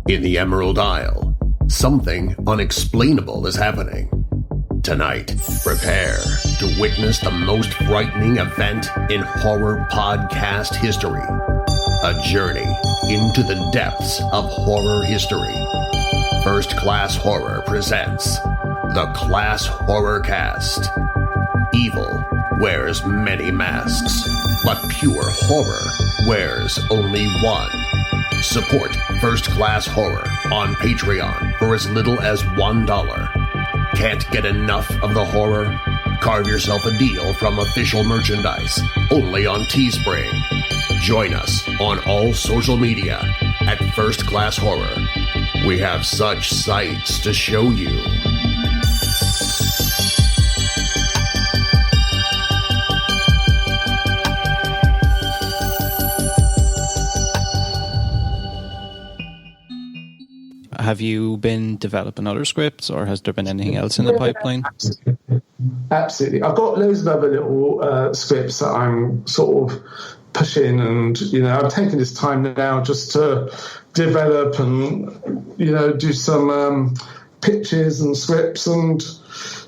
In the Emerald Isle, something unexplainable is happening. Tonight, prepare to witness the most frightening event in horror podcast history. A journey into the depths of horror history. First Class Horror presents the ClassHorrorCast. Evil wears many masks, but pure horror wears only one. Support First Class Horror on Patreon for as little as $1. Can't get enough of the horror? Carve yourself a deal from official merchandise, only on Teespring. Join us on all social media at First Class Horror. We have such sights to show you. Have you been developing other scripts, or has there been anything else in the pipeline? Absolutely. I've got loads of other little scripts that I'm sort of pushing, and I'm taking this time now just to develop and do some pitches and scripts, and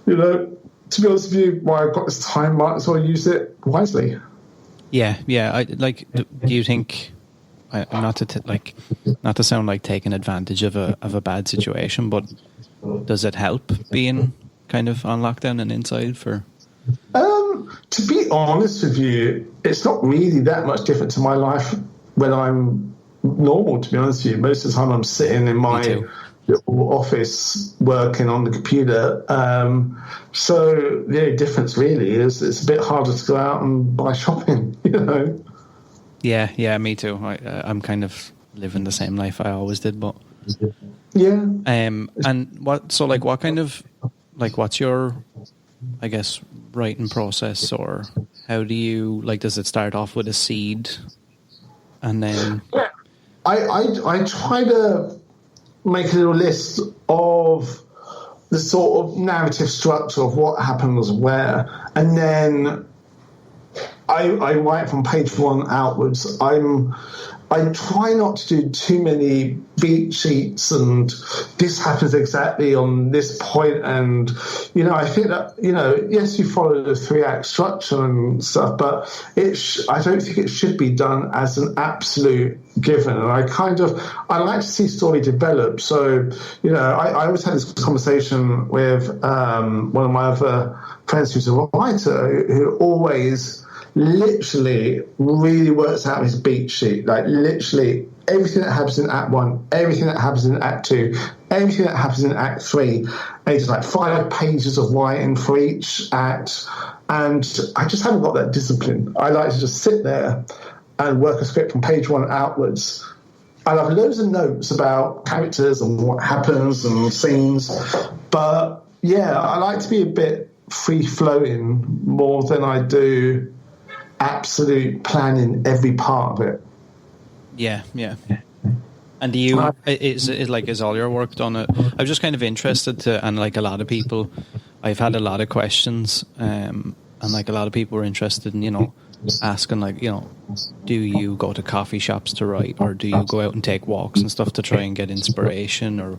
to be honest with you, while I've got this time, might as well use it wisely. Yeah. Do you think? Not to sound like taking advantage of a bad situation, but does it help being kind of on lockdown and inside for? To be honest with you, it's not really that much different to my life when I'm normal, to be honest with you. Most of the time I'm sitting in my little office working on the computer. So the only difference really is it's a bit harder to go out and buy shopping, Yeah, me too. I'm kind of living the same life I always did, but yeah. And what's your, I guess, writing process, or how do you does it start off with a seed, and then? I try to make a little list of the sort of narrative structure of what happens where, and then I write from page one outwards. I try not to do too many beat sheets and this happens exactly on this point. And, I think that, yes, you follow the 3-act structure and stuff, but I don't think it should be done as an absolute given. And I like to see story develop. So, I always had this conversation with one of my other friends who's a writer who always literally really works out his beat sheet, literally everything that happens in Act 1, everything that happens in Act 2, everything that happens in Act 3, and it's 5 pages of writing for each act, and I just haven't got that discipline. I like to just sit there and work a script from page 1 outwards. I have loads of notes about characters and what happens and scenes, but yeah, I like to be a bit free-flowing more than I do absolute planning every part of it. Yeah. And do you is all your work done? I'm just kind of interested to, and a lot of people, I've had a lot of questions, and a lot of people were interested in asking do you go to coffee shops to write, or do you go out and take walks and stuff to try and get inspiration, or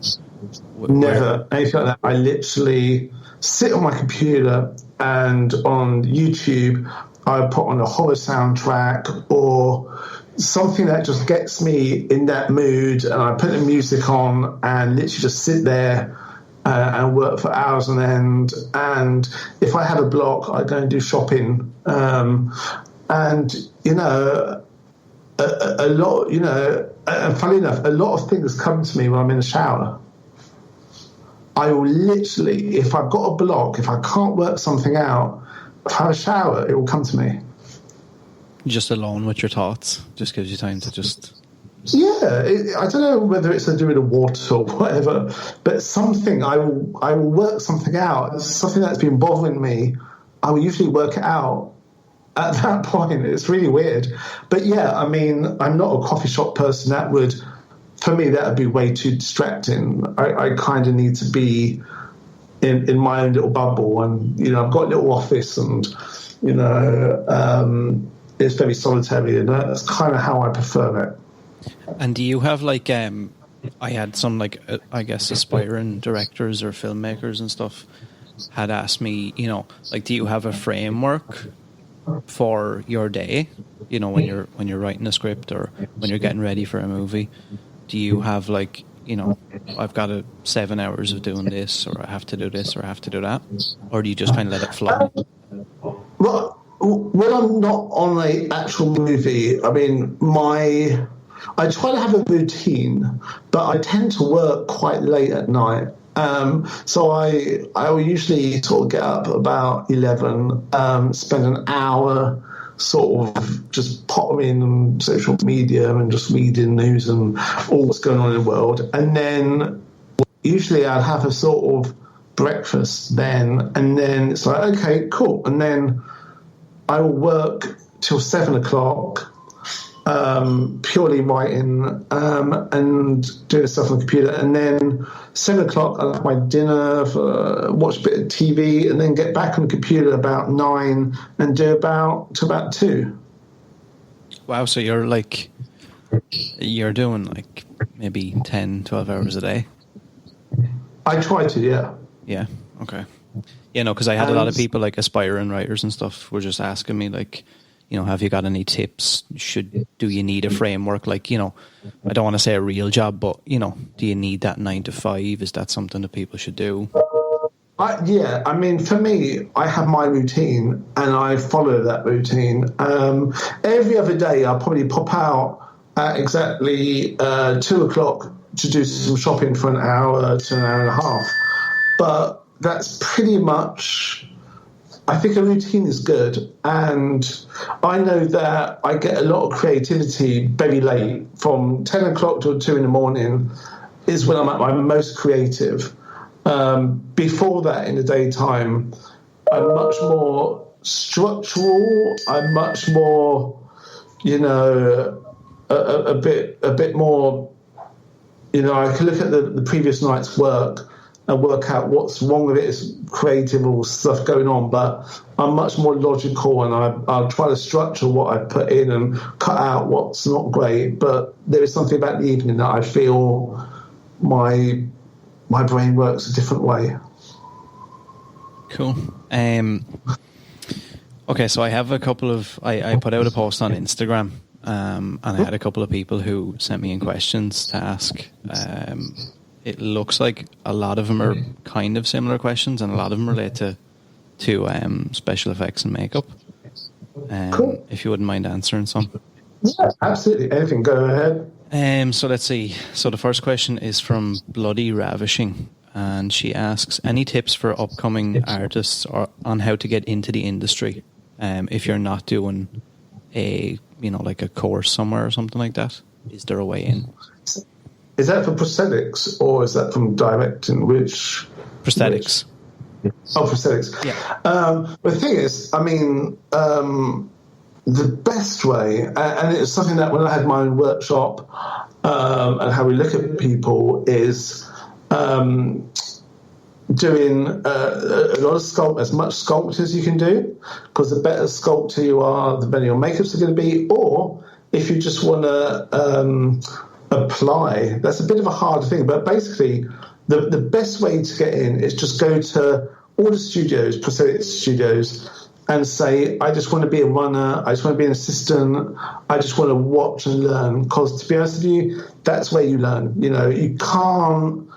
never anything like that. I literally sit on my computer, and on YouTube I put on a horror soundtrack or something that just gets me in that mood, and I put the music on and literally just sit there and work for hours on end. And if I have a block, I go and do shopping. And a lot, and funny enough, a lot of things come to me when I'm in the shower. I will literally, if I've got a block, if I can't work something out, if I have a shower, it will come to me. Just alone with your thoughts, just gives you time to just... Yeah, I don't know whether it's to do with the water or whatever, but something, I will work something out. It's something that's been bothering me. I will usually work it out at that point. It's really weird. But yeah, I'm not a coffee shop person. For me, that would be way too distracting. I kind of need to be in my own little bubble, and I've got a little office, and it's very solitary, and that's kind of how I prefer it. And do you have I had some, like, I guess, aspiring directors or filmmakers and stuff had asked me, you know, like, do you have a framework for your day? You know, when you're writing a script or when you're getting ready for a movie, do you have, like, you know, I've got 7 hours of doing this, or I have to do this, or I have to do that? Or do you just kind of let it flow? Well, when I'm not on an actual movie, I mean, I try to have a routine, but I tend to work quite late at night. So I will usually sort of get up about 11, spend an hour sort of just pottering on social media and just reading news and all what's going on in the world. And then usually I'd have a sort of breakfast then, and then it's like, okay, cool. And then I will work till 7 o'clock, purely writing and doing stuff on the computer, and then 7 o'clock I'll have my dinner, watch a bit of TV, and then get back on the computer about 9 and do about 2. Wow, so you're doing like maybe 10, 12 hours a day? I try to, yeah. Yeah, okay. Yeah, no, because I had a lot of people, like aspiring writers and stuff, were just asking me, like, you know, have you got any tips? Do you need a framework? Like, you know, I don't want to say a real job, but, you know, do you need that 9 to 5? Is that something that people should do? Yeah, I mean, for me, I have my routine and I follow that routine. Every other day, I'll probably pop out at exactly 2 o'clock to do some shopping for an hour to an hour and a half. But that's pretty much... I think a routine is good, and I know that I get a lot of creativity very late. From 10 o'clock till 2 in the morning is when I'm at my most creative. Before that, in the daytime, I'm much more structural. I'm much more, you know, a bit more, you know, I can look at the previous night's work and work out what's wrong with it. It's creative or stuff going on, but I'm much more logical, and I'll try to structure what I put in and cut out what's not great. But there is something about the evening that I feel my brain works a different way. Cool. Okay, so I have a couple of... I put out a post on Instagram, and I had a couple of people who sent me in questions to ask. It looks like a lot of them are kind of similar questions, and a lot of them relate to special effects and makeup. Cool. If you wouldn't mind answering some. Yeah, absolutely. Anything, go ahead. So let's see. So the first question is from Bloody Ravishing, and she asks, any tips for upcoming artists on how to get into the industry if you're not doing a course somewhere or something like that? Is there a way in? Is that for prosthetics, or is that from directing? Which prosthetics? Oh, prosthetics. Yeah. The thing is, I mean, the best way, and it's something that when I had my own workshop and how we look at people, is doing a lot of sculpt, as much sculpt as you can do, because the better sculptor you are, the better your makeups are going to be. Or if you just want to apply, that's a bit of a hard thing, but basically the best way to get in is just go to all the studios, prosthetic studios, and say, I just want to be a runner, I just want to be an assistant, I just want to watch and learn. Because to be honest with you, that's where you learn. You know, you can't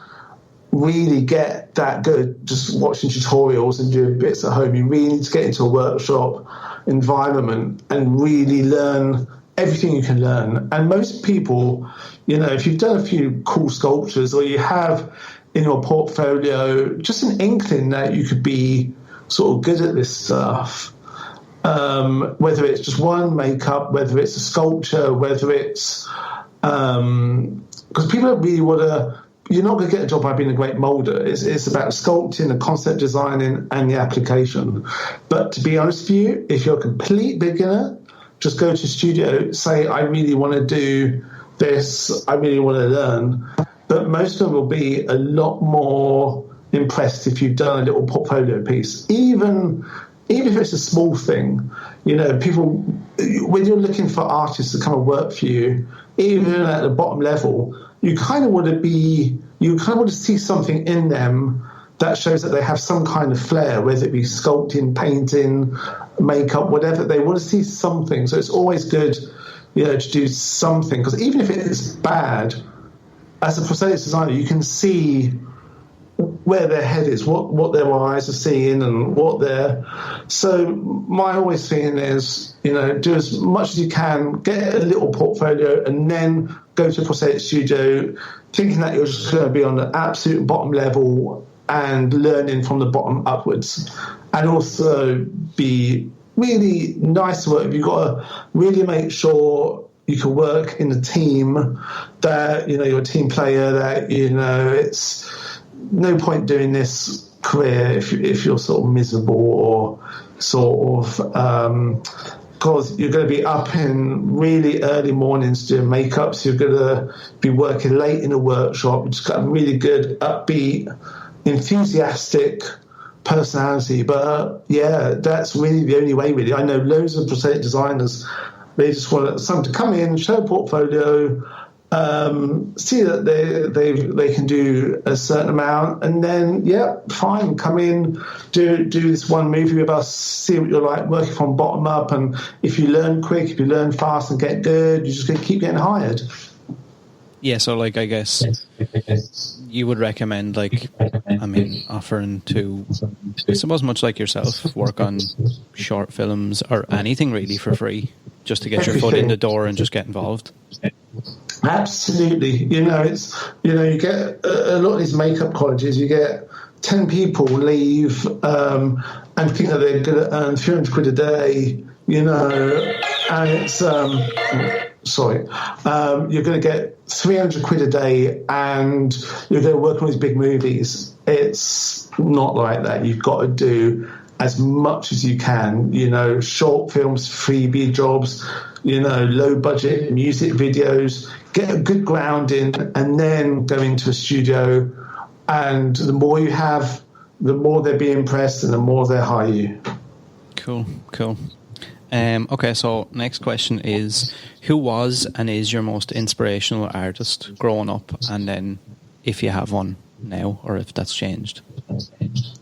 really get that good just watching tutorials and doing bits at home. You really need to get into a workshop environment and really learn everything you can learn. And most people, you know, if you've done a few cool sculptures, or you have in your portfolio just an inkling that you could be sort of good at this stuff, whether it's just one makeup, whether it's a sculpture, whether it's because people don't really want to, you're not going to get a job by being a great molder. It's about sculpting and concept designing and the application. But to be honest with you, if you're a complete beginner, just go to a studio, say, I really want to do this, I really want to learn. But most of them will be a lot more impressed if you've done a little portfolio piece. Even if it's a small thing, you know, people, when you're looking for artists to come and work for you, even at the bottom level, you kind of want to see something in them that shows that they have some kind of flair, whether it be sculpting, painting, makeup, whatever. They want to see something. So it's always good, to do something, because even if it is bad, as a prosthetics designer, you can see where their head is, what their eyes are seeing, and what they're. So my always thing is, do as much as you can, get a little portfolio, and then go to a prosthetic studio, thinking that you're just going to be on the absolute bottom level and learning from the bottom upwards, and also be really nice to work with. You've got to really make sure you can work in a team, that you're a team player, that it's no point doing this career if you're sort of miserable, or sort of because you're going to be up in really early mornings doing makeups. You're going to be working late in a workshop. You've just got a really good, upbeat, enthusiastic personality. But that's really the only way, really. I know loads of prosthetic designers, they just want someone to come in, show a portfolio, see that they can do a certain amount, and then fine, come in, do this one movie with us, see what you're like, working from bottom up, and if you learn quick, if you learn fast and get good, you're just going to keep getting hired. Yeah, so I guess you would recommend, offering to, I suppose, much like yourself, work on short films or anything really for free, just to get your foot in the door and just get involved. Absolutely. It's, you get a lot of these makeup colleges, you get 10 people leave and think that they're going to earn 300 quid a day, and it's, you're going to get 300 quid a day and you're going to work on these big movies. It's not like that. You've got to do as much as you can, short films, freebie jobs, low budget music videos, get a good grounding, and then go into a studio. And the more you have, the more they'll be impressed and the more they'll hire you. Cool. Okay, so next question is, who was and is your most inspirational artist growing up, and then if you have one now, or if that's changed?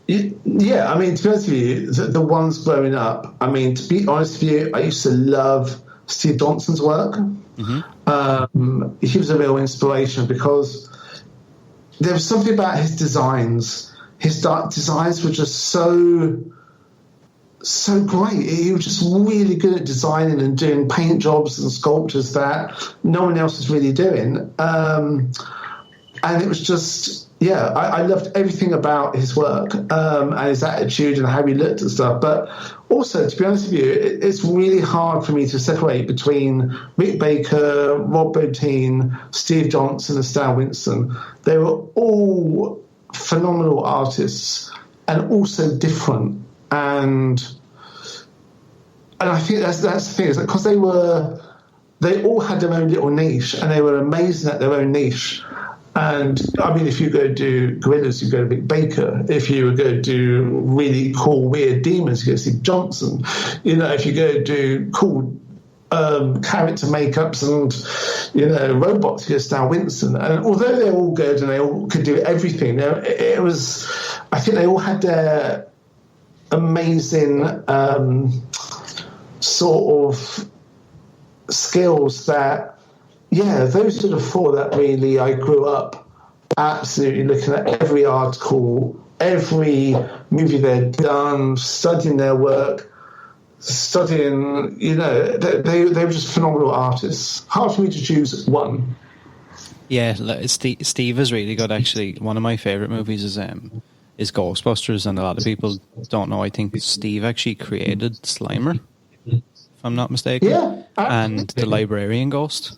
Yeah, to be honest with you, the ones growing up, to be honest with you, I used to love Steve Johnson's work. Mm-hmm. He was a real inspiration because there was something about his designs. His designs were just so great. He was just really good at designing and doing paint jobs and sculptures that no one else was really doing. And it was just, I loved everything about his work and his attitude and how he looked and stuff. But also, to be honest with you, it's really hard for me to separate between Rick Baker, Rob Bottin, Steve Johnson and Stan Winston. They were all phenomenal artists and also different. And I think that's the thing, is because they all had their own little niche, and they were amazing at their own niche. And if you go do gorillas, you go to Rick Baker. If you were going to do really cool, weird demons, you go to Steve Johnson. If you go do cool character makeups and robots, you go to Stan Winston. And although they're all good and they all could do everything, I think they all had their amazing sort of skills that, those are the four that really I grew up absolutely looking at every article, every movie they'd done, studying their work, they were just phenomenal artists. Hard for me to choose one. Yeah, Steve is really good, actually. One of my favourite movies is Ghostbusters, and a lot of people don't know. I think Steve actually created Slimer, if I'm not mistaken. Yeah, and the Librarian Ghost.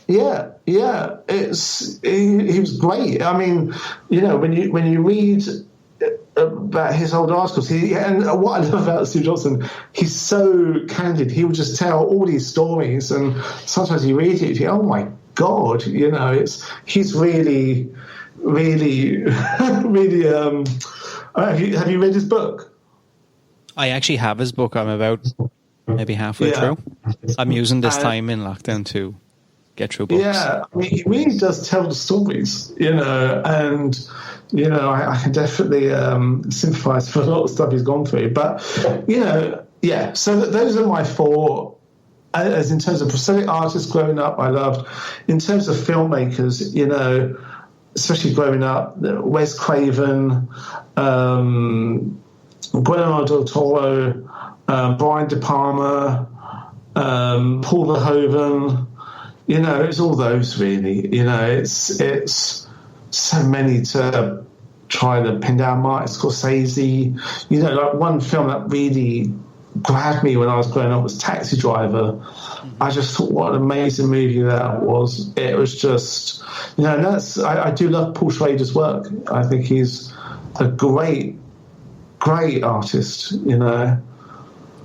Yeah, he was great. When you read about his old articles, and what I love about Steve Johnson, he's so candid. He would just tell all these stories, and sometimes you read it, you think, oh my God, he's really, really, really. Have you read his book? I actually have his book. I'm about maybe halfway through. I'm using this time in lockdown to get through books. Yeah, I mean, he really does tell the stories, and I can definitely sympathise for a lot of stuff he's gone through. But so those are my four. As in terms of prosthetic artists growing up, I loved. In terms of filmmakers, especially growing up, Wes Craven, Guillermo del Toro, Brian De Palma, Paul Verhoeven. It's all those really. It's so many to try to pin down. Martin Scorsese. Like one film that really grabbed me when I was growing up was Taxi Driver. I just thought, what an amazing movie that was. It was just, and I do love Paul Schrader's work. I think he's a great artist,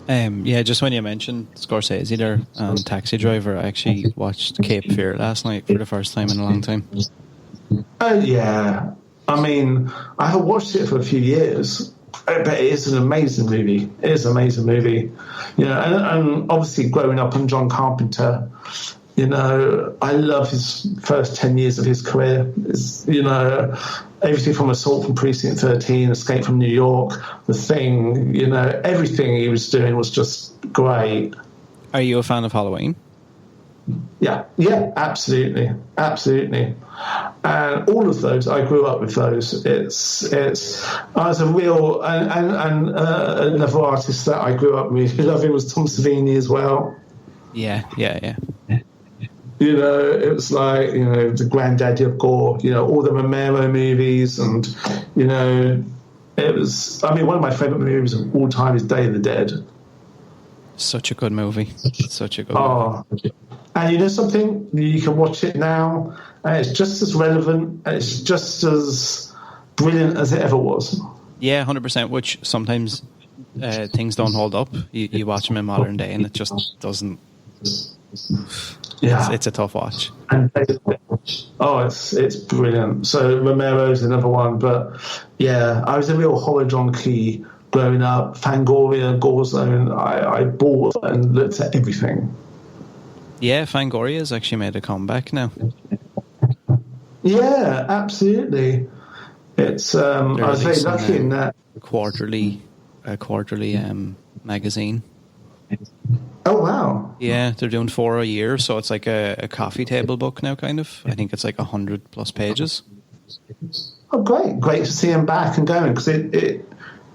just when you mentioned Scorsese there and Taxi Driver, I actually watched Cape Fear last night for the first time in a long time. Oh, yeah. I mean, I have watched it for a few years, but it is an amazing movie. It is an amazing movie. And obviously growing up on John Carpenter, I love his first 10 years of his career. Everything from Assault from Precinct 13, Escape from New York, The Thing, everything he was doing was just great. Are you a fan of Halloween? Yeah, absolutely. And all of those, I grew up with those. I was a real, and another artist that I grew up with loving was Tom Savini as well. Yeah. It was like, the granddaddy of gore, all the Romero movies, and, it was, I mean, one of my favourite movies of all time is Day of the Dead. Such a good movie. Movie. And something? You can watch it now, and it's just as relevant, and it's just as brilliant as it ever was. Yeah, 100%, which sometimes things don't hold up. You watch them in modern day, and it just doesn't... Yeah, it's a tough watch. It's brilliant. So Romero's another one, but yeah, I was a real horror junkie growing up. Fangoria, Gore Zone, I bought and looked at everything. Yeah, Fangoria's actually made a comeback now. Yeah, absolutely. It's I was very lucky in that quarterly magazine. Oh wow! Yeah, they're doing 4 a year, so it's like a coffee table book now, kind of. I think it's like 100+ pages. Oh, great to see him back and going, because it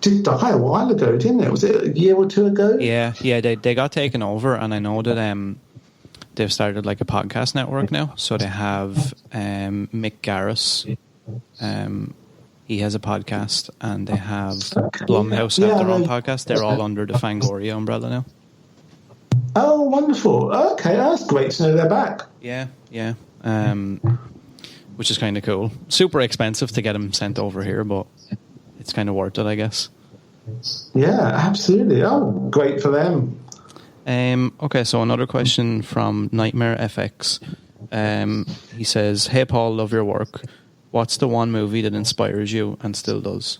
did die a while ago, didn't it? Was it a year or two ago? Yeah, they got taken over, and I know that they've started like a podcast network now. So they have Mick Garris. He has a podcast, and they have Blumhouse have their own podcast. They're all under the Fangoria umbrella now. Oh, wonderful. Okay, that's great to know they're back. Yeah. Which is kind of cool. Super expensive to get them sent over here, but it's kind of worth it, I guess. Yeah, absolutely. Oh, great for them. Okay, so another question from Nightmare FX. He says, "Hey Paul, love your work. What's the one movie that inspires you and still does?"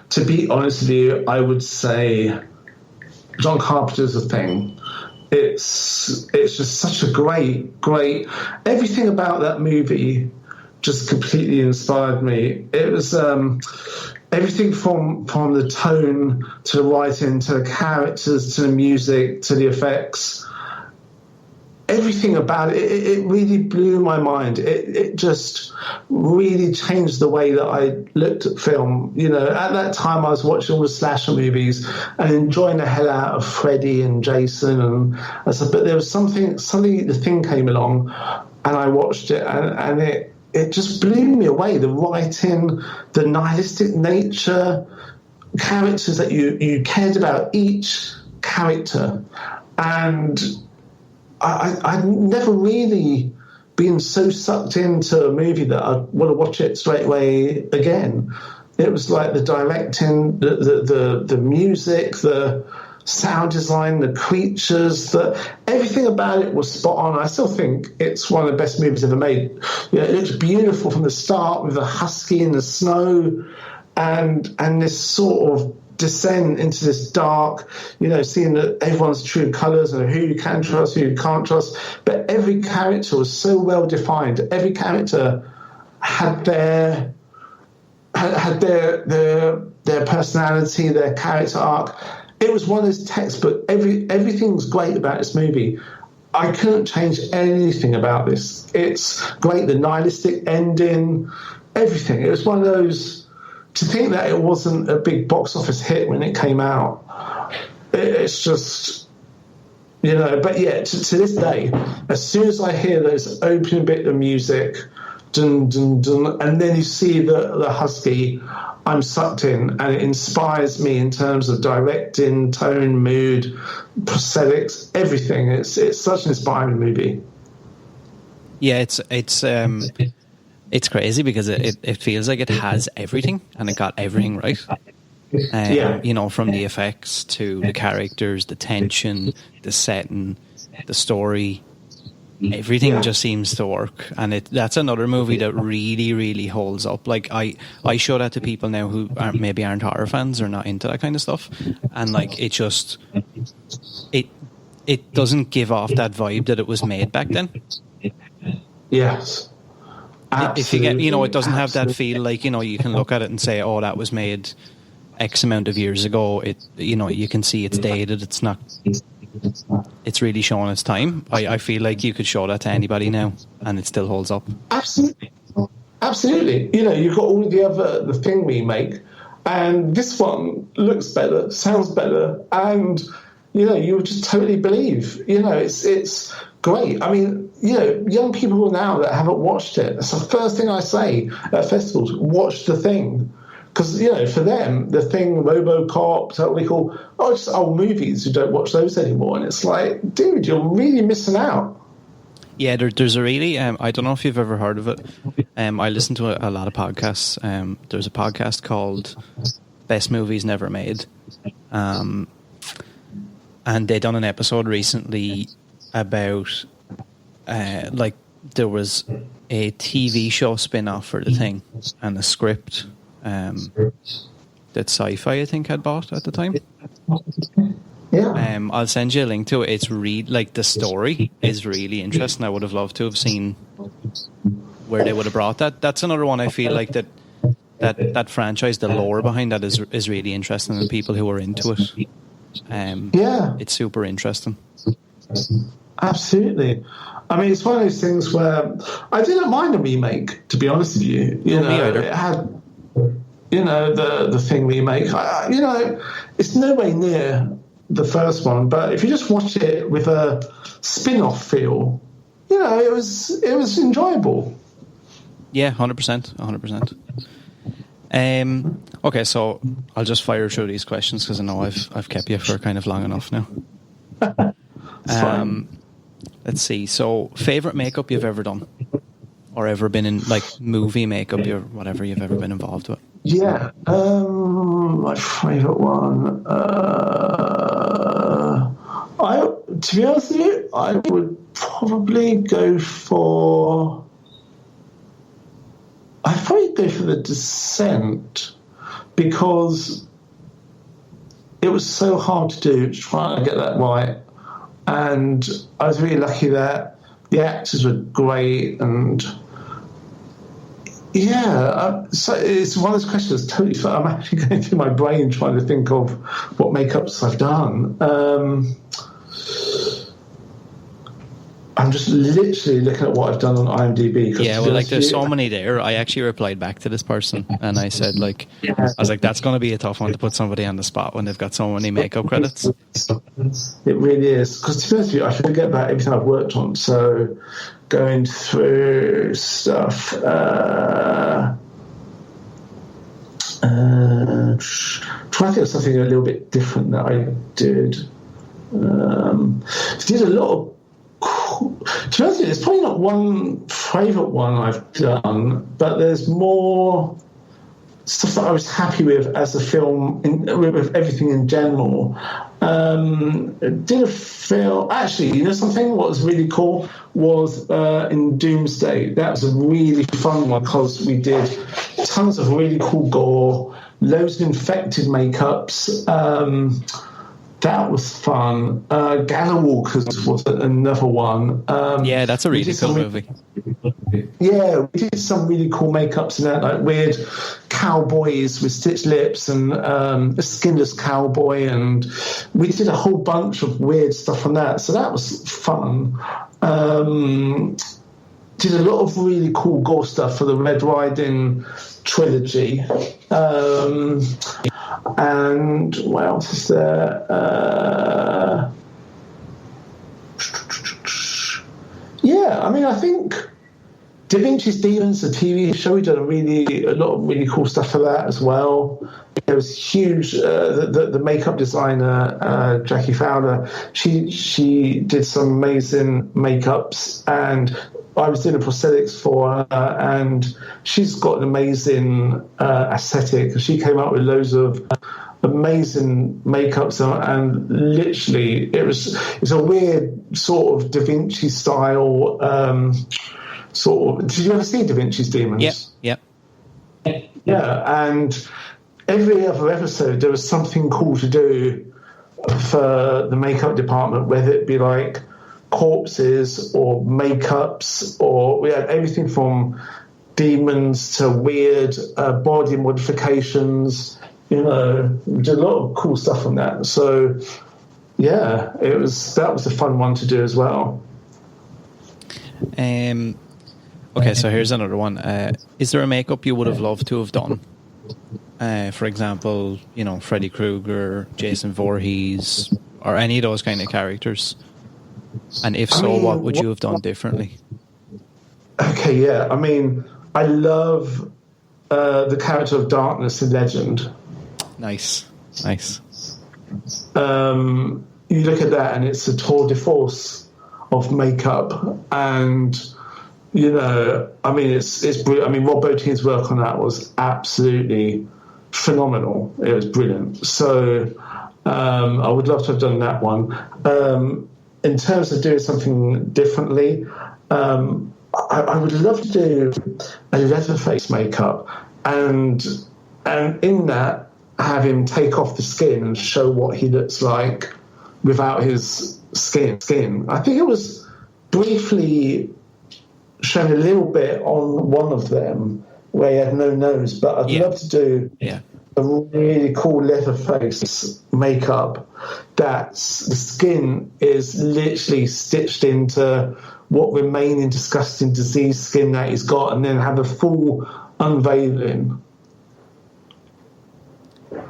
To be honest with you, I would say John Carpenter's The Thing. It's just such a great. Everything about that movie just completely inspired me. It was everything from the tone to the writing to the characters to the music to the effects. Everything about it really blew my mind. It just really changed the way that I looked at film. At that time I was watching all the slasher movies and enjoying the hell out of Freddy and Jason, and I said, but there was something. Suddenly The Thing came along, and I watched it, and it just blew me away. The writing, the nihilistic nature, characters that you cared about each character, and I'd never really been so sucked into a movie that I'd want to watch it straight away again. It was like the directing, the music, the sound design, the creatures, everything about it was spot on. I still think it's one of the best movies ever made. It looks beautiful from the start with the husky in the snow and this sort of descent into this dark, seeing that everyone's true colours and who you can trust, who you can't trust. But every character was so well defined. Every character had their personality, their character arc. It was one of those textbook. Everything was great about this movie. I couldn't change anything about this. It's great, the nihilistic ending, everything. It was one of those, to think that it wasn't a big box office hit when it came out, it's just, but yeah, to this day, as soon as I hear those opening bit of music, dun, dun, dun, and then you see the husky, I'm sucked in, and it inspires me in terms of directing, tone, mood, prosthetics, everything. It's such an inspiring movie. Yeah, it's crazy because it feels like it has everything, and it got everything right. From the effects to the characters, the tension, the setting, the story. Everything just seems to work, and that's another movie that really, really holds up. Like I show that to people now who maybe aren't horror fans or not into that kind of stuff, and like it doesn't give off that vibe that it was made back then. Yes, absolutely. If you get, it doesn't have that feel like you can look at it and say, oh, that was made X amount of years ago. You can see it's dated. It's not. It's really showing its time. I feel like you could show that to anybody now and it still holds up. Absolutely. You've got all the Thing remake, and this one looks better, sounds better, and you just totally believe. It's great. I mean, young people now that haven't watched it, it's the first thing I say at festivals: watch The Thing. Because, for them, The Thing, RoboCop, Total Recall, just old movies who don't watch those anymore. And it's like, dude, you're really missing out. Yeah, there's a really, I don't know if you've ever heard of it. I listen to a lot of podcasts. There's a podcast called Best Movies Never Made. And they done an episode recently about, there was a TV show spin-off for The Thing and a script that Sci-Fi, I think, had bought at the time. Yeah. I'll send you a link to it. It's the story is really interesting. I would have loved to have seen where they would have brought that. That's another one I feel like that franchise, the lore behind that is really interesting, and people who are into it. It's super interesting. Absolutely. I mean, it's one of those things where I didn't mind a remake, to be honest with you. It had, the Thing remake. It's no way near the first one, but if you just watch it with a spin-off feel, it was enjoyable. Yeah, 100%. Okay, so I'll just fire through these questions because I know I've kept you for kind of long enough now. Let's see. So, favorite makeup you've ever done, or ever been in, like movie makeup or whatever you've ever been involved with? Yeah, my favorite one. To be honest with you, I would probably go for. I'd probably go for The Descent, because it was so hard to do, trying to get that right. And I was really lucky that the actors were great, and so it's one of those questions totally fun. I'm actually going through my brain trying to think of what makeups I've done. I'm just literally looking at what I've done on IMDb. Yeah, well, there's so many there. I actually replied back to this person and I said, I was like, that's going to be a tough one to put somebody on the spot when they've got so many makeup credits. It really is. Because to be honest with you, I forget about everything I've worked on. So going through stuff, trying to think of something a little bit different that I did. Did a lot of. To be honest with you, there's probably not one favourite one I've done, but there's more stuff that I was happy with as a film, with everything in general. Did a film. Actually, something what was really cool was in Doomsday. That was a really fun one because we did tons of really cool gore, loads of infected makeups. That was fun. Gallowalkers was another one. Yeah, that's a really cool movie. Yeah, we did some really cool makeups in that, like weird cowboys with stitched lips and a skinless cowboy, and we did a whole bunch of weird stuff on that. So that was fun. Did a lot of really cool gore stuff for the Red Riding trilogy. And what else is there? Yeah, I mean, I think Da Vinci's Demons, the TV show, we did a lot of really cool stuff for that as well. It was huge. The makeup designer, Jackie Fowler, she did some amazing makeups, and I was doing the prosthetics for her, and she's got an amazing aesthetic. She came up with loads of amazing makeups, and literally it's a weird sort of Da Vinci style sort of. Did you ever see Da Vinci's Demons? Yep. Yeah, and every other episode there was something cool to do for the makeup department, whether it be like corpses or makeups, or we had everything from demons to weird body modifications. We did a lot of cool stuff on that. So yeah, that was a fun one to do as well. Okay, so here's another one. Is there a makeup you would have loved to have done? For example, Freddy Krueger, Jason Voorhees, or any of those kind of characters? And if so, what would you have done differently? Okay, yeah. I mean, I love the character of Darkness in Legend. Nice. You look at that, and it's a tour de force of makeup, and I mean, it's brilliant. I mean, Rob Bottin's work on that was absolutely phenomenal. It was brilliant. So I would love to have done that one. In terms of doing something differently, I would love to do a Leatherface makeup, and in that have him take off the skin and show what he looks like without his skin. I think it was briefly shown a little bit on one of them where he had no nose, but I'd love to do a really cool Leatherface makeup that's the skin is literally stitched into what remaining disgusting disease skin that he's got, and then have a full unveiling.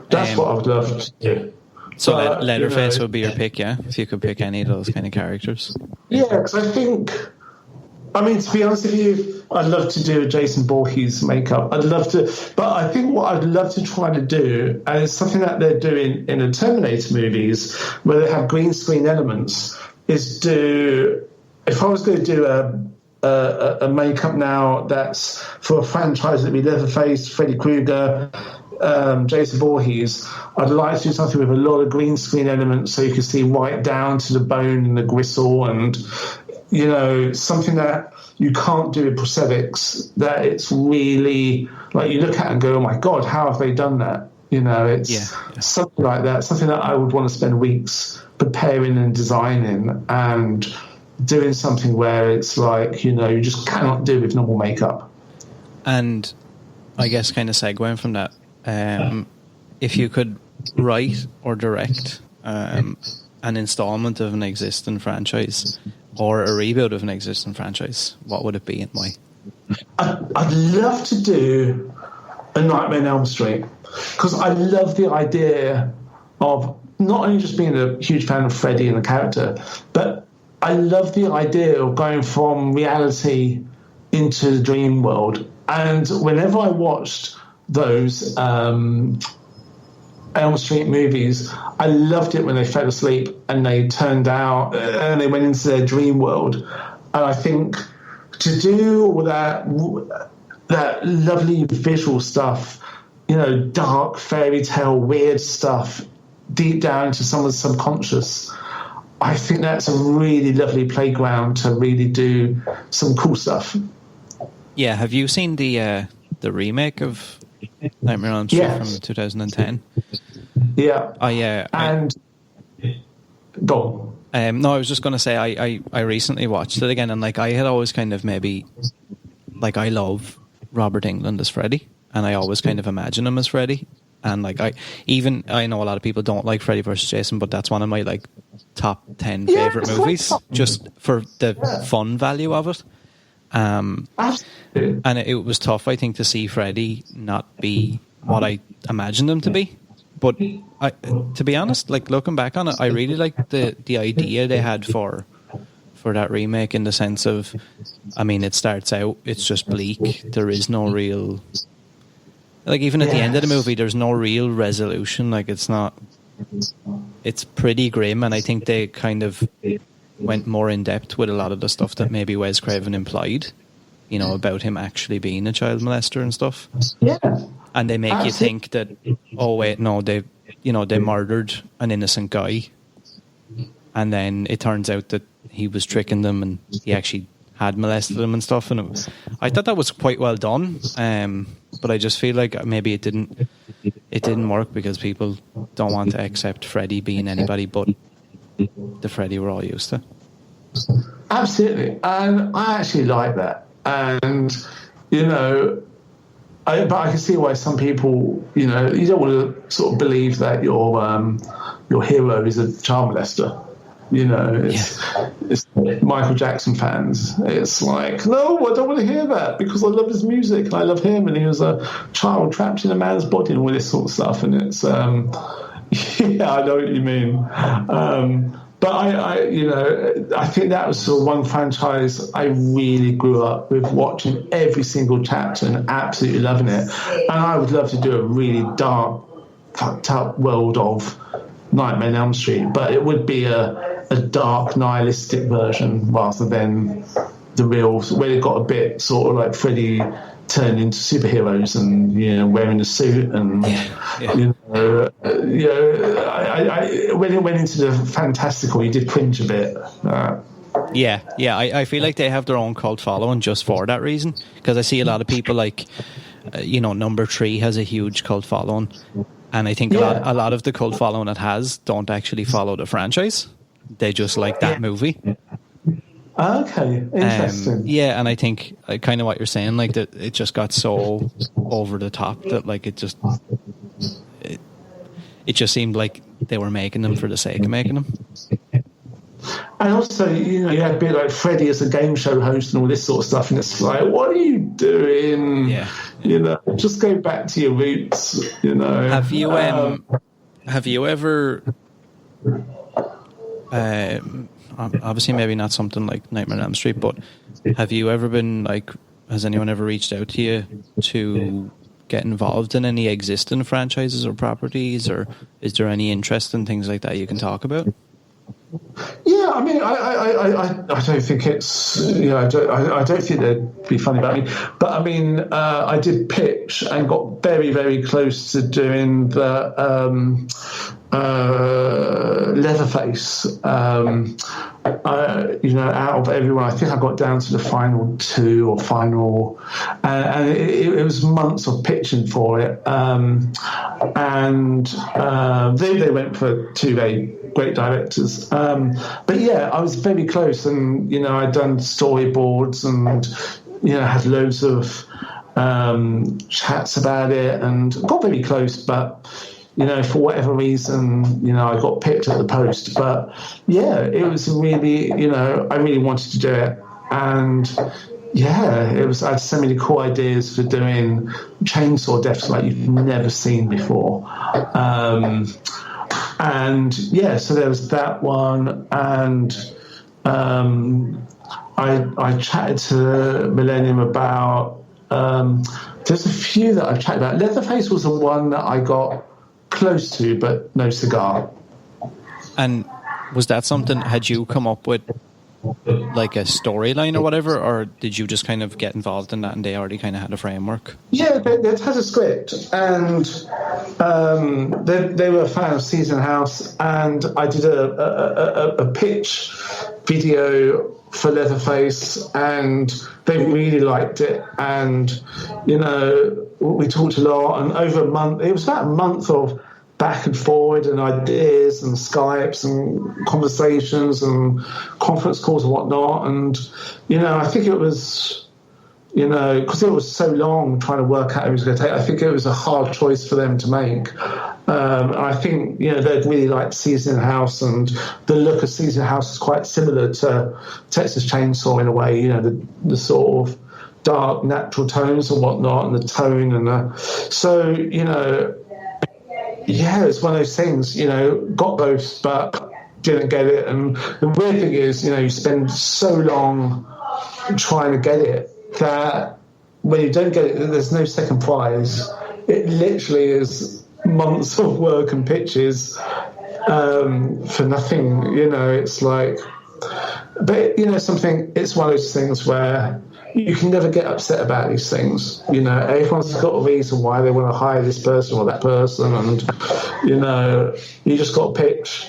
That's what I would love to do. So Leatherface would be your pick, yeah? If you could pick any of those kind of characters. Yeah, because I think, I mean, to be honest with you, I'd love to do a Jason Voorhees makeup. I'd love to, but I think what I'd love to try to do, and it's something that they're doing in the Terminator movies, where they have green screen elements, is do, if I was going to do a makeup now that's for a franchise, that'd be Leatherface, Freddy Krueger, Jason Voorhees, I'd like to do something with a lot of green screen elements so you can see right down to the bone and the gristle, and something that you can't do with prosthetics, that it's really like you look at it and go, oh my god, how have they done that? It's something like that, something that I would want to spend weeks preparing and designing, and doing something where it's like, you just cannot do with normal makeup. And I guess kind of segueing from that, if you could write or direct an installment of an existing franchise or a reboot of an existing franchise, what would it be and why? I'd love to do a Nightmare on Elm Street, because I love the idea of not only just being a huge fan of Freddy and the character, but I love the idea of going from reality into the dream world. And whenever I watched those Elm Street movies, I loved it when they fell asleep and they turned out and they went into their dream world. And I think to do all that lovely visual stuff, dark fairy tale weird stuff deep down into someone's subconscious, I think that's a really lovely playground to really do some cool stuff. Yeah, have you seen the remake of Nightmare on Elm Street from 2010. Yeah. And go on. No, I was just going to say I recently watched it again, and like I had always kind of maybe like I love Robert Englund as Freddy, and I always kind of imagine him as Freddy, and like I know a lot of people don't like Freddy vs. Jason, but that's one of my like top 10 favorite movies, just for the fun value of it. And it was tough, I think, to see Freddy not be what I imagined him to be. But to be honest, like looking back on it, I really liked the idea they had for that remake, in the sense of, I mean, it starts out, it's just bleak. There is no real, like, even at the end of the movie, there's no real resolution. Like, it's pretty grim, and I think they kind of went more in depth with a lot of the stuff that maybe Wes Craven implied, you know, about him actually being a child molester and stuff. Yeah. And they make you think that, oh wait, no, they murdered an innocent guy, and then it turns out that he was tricking them and he actually had molested them and stuff. And I thought that was quite well done, but I just feel like maybe it didn't work because people don't want to accept Freddy being anybody but the Freddy we're all used to. Absolutely, and I actually like that, and you know. But I can see why some people, you know, you don't want to sort of believe that your hero is a child molester. You know, it's Michael Jackson fans. It's like, no, I don't want to hear that because I love his music and I love him, and he was a child trapped in a man's body and all this sort of stuff. And it's, yeah, I know what you mean. But I think that was sort of one franchise I really grew up with, watching every single chapter and absolutely loving it. And I would love to do a really dark, fucked up world of Nightmare on Elm Street, but it would be a dark, nihilistic version rather than the real, where it got a bit sort of like Freddy turned into superheroes and, you know, wearing a suit and you know, when it went into the fantastical, you did cringe a bit. I feel like they have their own cult following just for that reason, because I see a lot of people like, you know, Number 3 has a huge cult following, and I think a lot of the cult following it has don't actually follow the franchise. They just like that movie. Okay, interesting. And I think kind of what you're saying, like that it just got so over the top that like it just seemed like they were making them for the sake of making them. And also, you know, you had a bit like Freddy as a game show host and all this sort of stuff, and it's like, what are you doing? Yeah. You know, just go back to your roots. You know. Have you ever? Obviously, maybe not something like Nightmare on Elm Street, but have you ever been like? Has anyone ever reached out to you to get involved in any existing franchises or properties, or is there any interest in things like that you can talk about? Yeah, I mean, I don't think it's, you know, I don't think they'd be funny about me. But I mean, I did pitch and got very, very close to doing the Leatherface. You know, out of everyone, I think I got down to the final 2 or final, and it was months of pitching for it. And they went for 2 very great directors. But yeah, I was very close, and you know, I'd done storyboards and, you know, had loads of chats about it and got very close, but you know, for whatever reason, you know, I got picked at the post. But yeah, it was really, you know, I really wanted to do it. And yeah, I had so many cool ideas for doing chainsaw deaths like you've never seen before. And yeah, so there was that one. And I chatted to Millennium about, there's a few that I've chatted about. Leatherface was the one that I got close to, but no cigar. And was that something, had you come up with like a storyline or whatever, or did you just kind of get involved in that and they already kind of had a framework? Yeah, they had a script, and they were a fan of Seasoning House, and I did a pitch video for Leatherface, and they really liked it. And, you know, we talked a lot, and over a month, it was about a month of back and forward and ideas and Skypes and conversations and conference calls and whatnot. And, you know, I think it was, you know, because it was so long trying to work out who it was going to take, I think it was a hard choice for them to make. I think, you know, they'd really liked Seasoning House, and the look of Seasoning House is quite similar to Texas Chainsaw in a way, you know, the sort of dark natural tones and whatnot, and the tone and so, you know, yeah, it's one of those things, you know, got both but didn't get it. And the weird thing is, you know, you spend so long trying to get it that when you don't get it, there's no second prize. It literally is months of work and pitches for nothing, you know. It's like, but, you know, it's one of those things where you can never get upset about these things. You know, everyone's got a reason why they want to hire this person or that person, and, you know, you just got to pitch,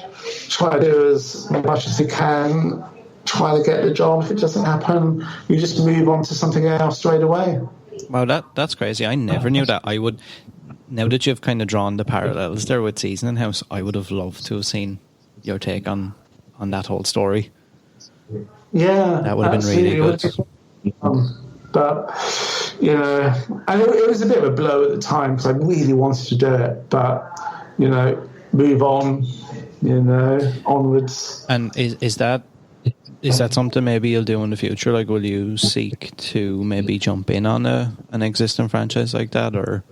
try to do as much as you can, try to get the job. If it doesn't happen, you just move on to something else straight away. Wow, that's crazy. I never knew that. I would, now that you've kind of drawn the parallels there with Seasoning House, I would have loved to have seen your take on that whole story. Yeah, that would have been really good. But, you know, and it was a bit of a blow at the time because I really wanted to do it, but, you know, move on, you know, onwards. And is that something maybe you'll do in the future? Like, will you seek to maybe jump in on an existing franchise like that, or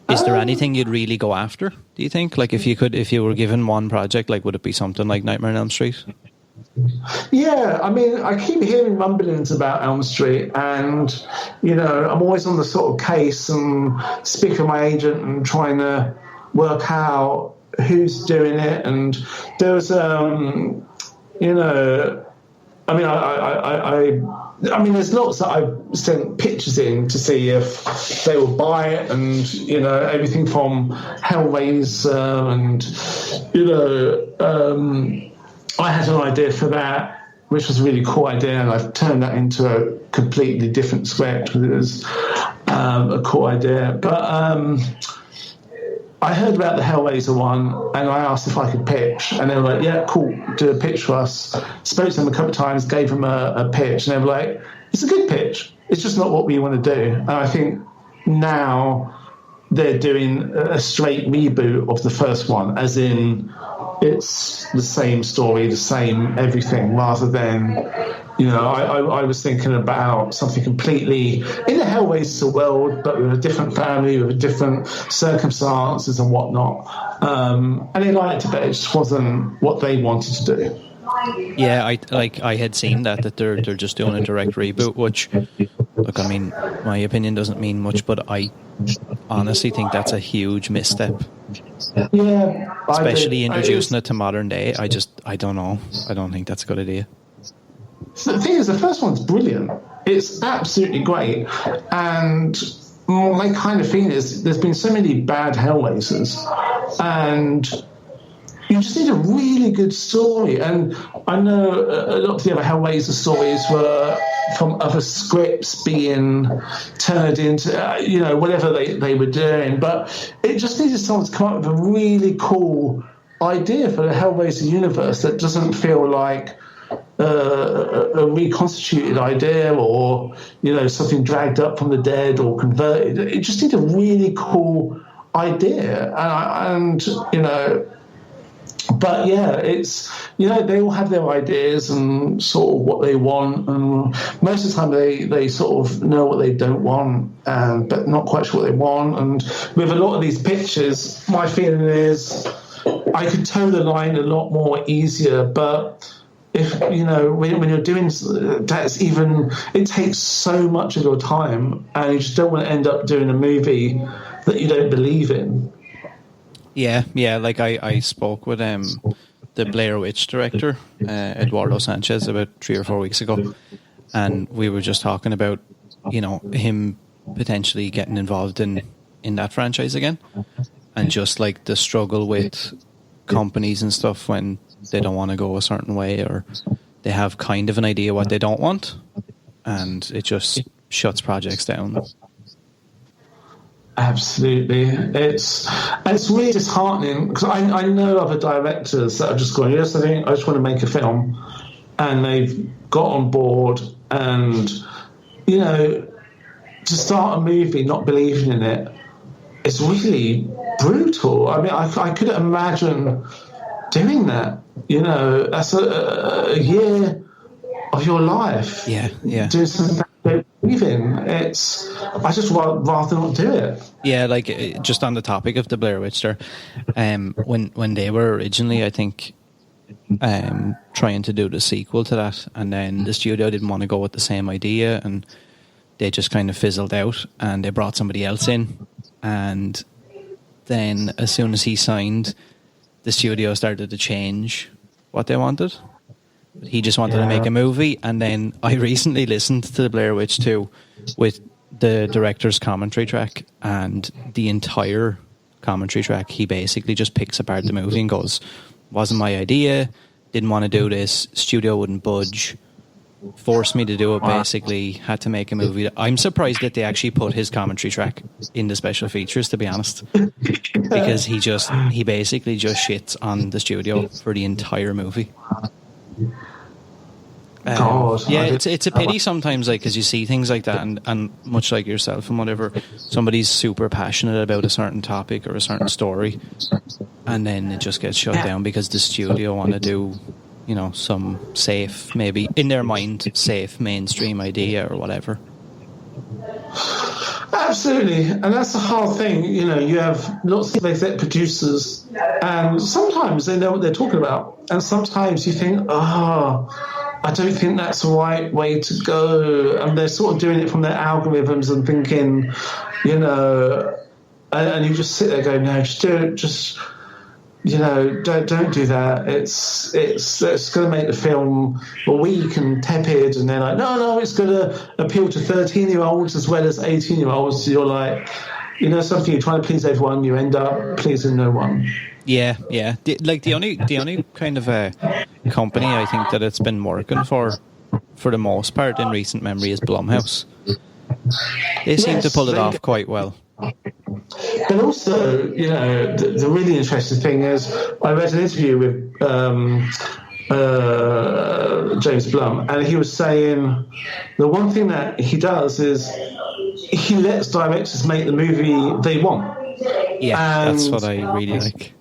is there anything you'd really go after, do you think? Like, if you were given one project, like, would it be something like Nightmare on Elm Street? Yeah, I mean, I keep hearing rumblings about Elm Street, and, you know, I'm always on the sort of case and speak with my agent and trying to work out who's doing it. And there was, you know, I mean, there's lots that I've sent pictures in to see if they will buy it, and, you know, everything from Hellraiser, and, you know, I had an idea for that, which was a really cool idea, and I've turned that into a completely different script because it was a cool idea. But I heard about the Hellraiser one, and I asked if I could pitch, and they were like, yeah, cool, do a pitch for us. Spoke to them a couple of times, gave them a pitch, and they were like, it's a good pitch, it's just not what we want to do. And I think now they're doing a straight reboot of the first one, as in it's the same story, the same everything, rather than, you know, I was thinking about something completely in the Hellraiser world, but with a different family, with different circumstances and whatnot. And they liked it, but it just wasn't what they wanted to do. Yeah, I had seen that they're just doing a direct reboot, which, look, I mean, my opinion doesn't mean much, but I honestly think that's a huge misstep. Yeah, especially introducing it to modern day. I don't know. I don't think that's a good idea. So the thing is, the first one's brilliant. It's absolutely great, and my kind of thing is, there's been so many bad Hellraisers, and you just need a really good story. And I know a lot of the other Hellraiser stories were from other scripts being turned into, you know, whatever they were doing. But it just needed someone to come up with a really cool idea for the Hellraiser universe that doesn't feel like a reconstituted idea, or, you know, something dragged up from the dead or converted. It just needed a really cool idea. And you know, but yeah, it's, you know, they all have their ideas and sort of what they want, and most of the time they sort of know what they don't want, but not quite sure what they want. And with a lot of these pictures, my feeling is I could toe the line a lot more easier, but if, you know, when you're doing that's, even, it takes so much of your time, and you just don't want to end up doing a movie that you don't believe in. Yeah, like I spoke with the Blair Witch director, Eduardo Sanchez, about 3 or 4 weeks ago, and we were just talking about, you know, him potentially getting involved in that franchise again, and just like the struggle with companies and stuff when they don't want to go a certain way, or they have kind of an idea what they don't want, and it just shuts projects down. Absolutely. It's really disheartening, because I know other directors that have just gone, yes, I just want to make a film, and they've got on board, and, you know, to start a movie not believing in it, it's really brutal. I mean, I couldn't imagine doing that. You know, that's a year of your life. Yeah. Doing something that you don't believe in. I just rather not do it. Yeah, like, just on the topic of the Blair Witch there, when they were originally, I think, trying to do the sequel to that, and then the studio didn't want to go with the same idea, and they just kind of fizzled out, and they brought somebody else in, and then as soon as he signed, the studio started to change what they wanted. He just wanted to make a movie, and then I recently listened to the Blair Witch 2 with the director's commentary track, and the entire commentary track, he basically just picks apart the movie and goes, wasn't my idea, didn't want to do this, studio wouldn't budge, forced me to do it, basically, had to make a movie. I'm surprised that they actually put his commentary track in the special features, to be honest, because he basically just shits on the studio for the entire movie. It's a pity sometimes, like, because you see things like that, and much like yourself and whatever, somebody's super passionate about a certain topic or a certain story, and then it just gets shut down because the studio want to do, you know, some safe, maybe in their mind, safe mainstream idea or whatever. Absolutely, and that's the hard thing. You know, you have lots of exec producers, and sometimes they know what they're talking about, and sometimes you think, I don't think that's the right way to go, and they're sort of doing it from their algorithms and thinking, you know, and you just sit there going, no, just do it, just, you know, don't do that. It's going to make the film weak and tepid, and they're like, no, it's going to appeal to 13-year-olds as well as 18-year-olds. So you're like, you know, something, you're trying to please everyone, you end up pleasing no one. Yeah. The only kind of company I think that it's been working for the most part in recent memory is Blumhouse. They seem to pull it off quite well. But also, you know, the really interesting thing is, I read an interview with James Blum, and he was saying the one thing that he does is he lets directors make the movie they want. Yeah, and that's what I really like.